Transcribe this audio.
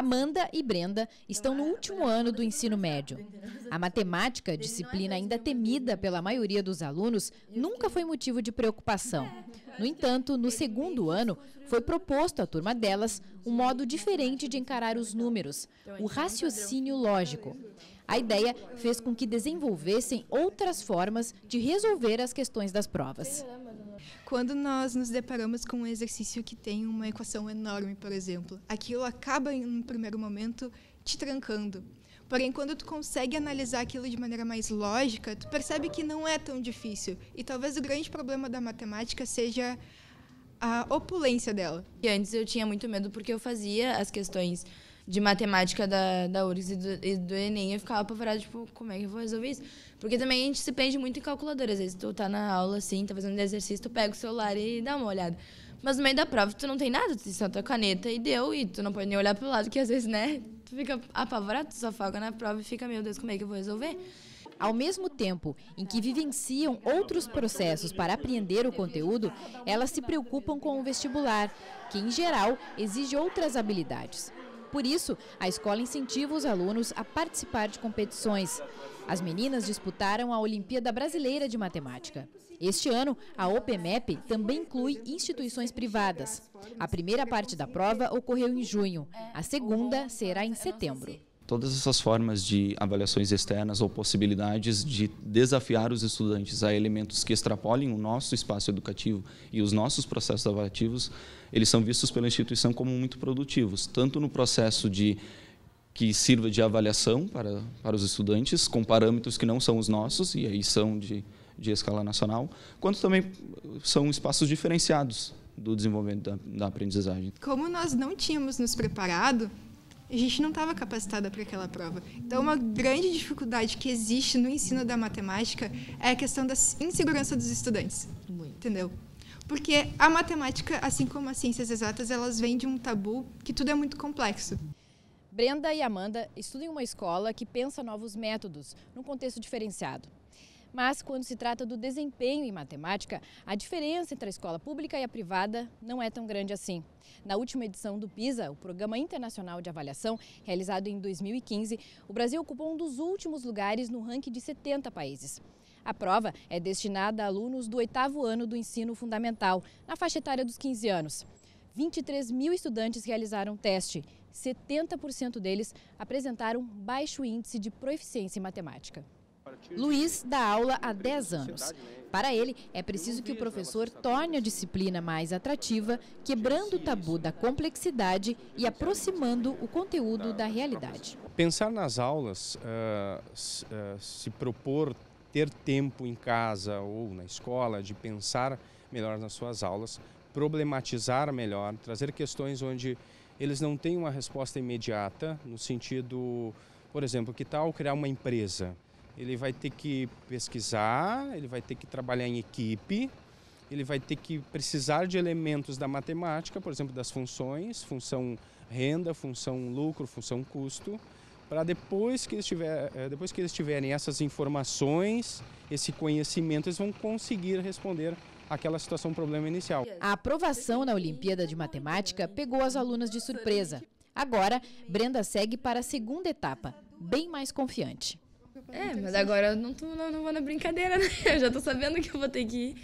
Amanda e Brenda estão no último ano do ensino médio. A matemática, disciplina ainda temida pela maioria dos alunos, nunca foi motivo de preocupação. No entanto, no segundo ano, foi proposto à turma delas um modo diferente de encarar os números, o raciocínio lógico. A ideia fez com que desenvolvessem outras formas de resolver as questões das provas. Quando nós nos deparamos com um exercício que tem uma equação enorme, por exemplo, aquilo acaba, em um primeiro momento, te trancando. Porém, quando tu consegue analisar aquilo de maneira mais lógica, tu percebe que não é tão difícil. E talvez o grande problema da matemática seja a opulência dela. E antes eu tinha muito medo porque eu fazia as questões de matemática da URGS e do Enem, eu ficava apavorada, tipo, como é que eu vou resolver isso? Porque também a gente se prende muito em calculadora. Às vezes tu tá na aula, assim, tá fazendo exercício, tu pega o celular e dá uma olhada. Mas no meio da prova tu não tem nada, tu tem só tua caneta e deu, e tu não pode nem olhar pro lado, que às vezes, né, tu fica apavorado, tu só foca na prova e fica, meu Deus, como é que eu vou resolver? Ao mesmo tempo em que vivenciam outros processos para aprender o conteúdo, elas se preocupam com o vestibular, que, em geral, exige outras habilidades. Por isso, a escola incentiva os alunos a participar de competições. As meninas disputaram a Olimpíada Brasileira de Matemática. Este ano, a OPMEP também inclui instituições privadas. A primeira parte da prova ocorreu em junho, a segunda será em setembro. Todas essas formas de avaliações externas ou possibilidades de desafiar os estudantes a elementos que extrapolem o nosso espaço educativo e os nossos processos avaliativos, eles são vistos pela instituição como muito produtivos, tanto no processo que sirva de avaliação para os estudantes, com parâmetros que não são os nossos, e aí são de escala nacional, quanto também são espaços diferenciados do desenvolvimento da aprendizagem. Como nós não tínhamos nos preparado, a gente não estava capacitada para aquela prova. Então, uma grande dificuldade que existe no ensino da matemática é a questão da insegurança dos estudantes. Entendeu? Porque a matemática, assim como as ciências exatas, elas vêm de um tabu que tudo é muito complexo. Brenda e Amanda estudam em uma escola que pensa novos métodos, num contexto diferenciado. Mas, quando se trata do desempenho em matemática, a diferença entre a escola pública e a privada não é tão grande assim. Na última edição do PISA, o Programa Internacional de Avaliação, realizado em 2015, o Brasil ocupou um dos últimos lugares no ranking de 70 países. A prova é destinada a alunos do 8º ano do ensino fundamental, na faixa etária dos 15 anos. 23 mil estudantes realizaram o teste. 70% deles apresentaram baixo índice de proficiência em matemática. Luiz dá aula há 10 anos. Para ele, é preciso que o professor torne a disciplina mais atrativa, quebrando o tabu da complexidade e aproximando o conteúdo da realidade. Pensar nas aulas, se propor ter tempo em casa ou na escola de pensar melhor nas suas aulas, problematizar melhor, trazer questões onde eles não têm uma resposta imediata, no sentido, por exemplo, que tal criar uma empresa? Ele vai ter que pesquisar, ele vai ter que trabalhar em equipe, ele vai ter que precisar de elementos da matemática, por exemplo, das funções, função renda, função lucro, função custo, para depois que eles tiverem essas informações, esse conhecimento, eles vão conseguir responder àquela situação, problema inicial. A aprovação na Olimpíada de Matemática pegou as alunas de surpresa. Agora, Brenda segue para a segunda etapa, bem mais confiante. Mas agora eu não vou na brincadeira, né? Eu já tô sabendo que eu vou ter que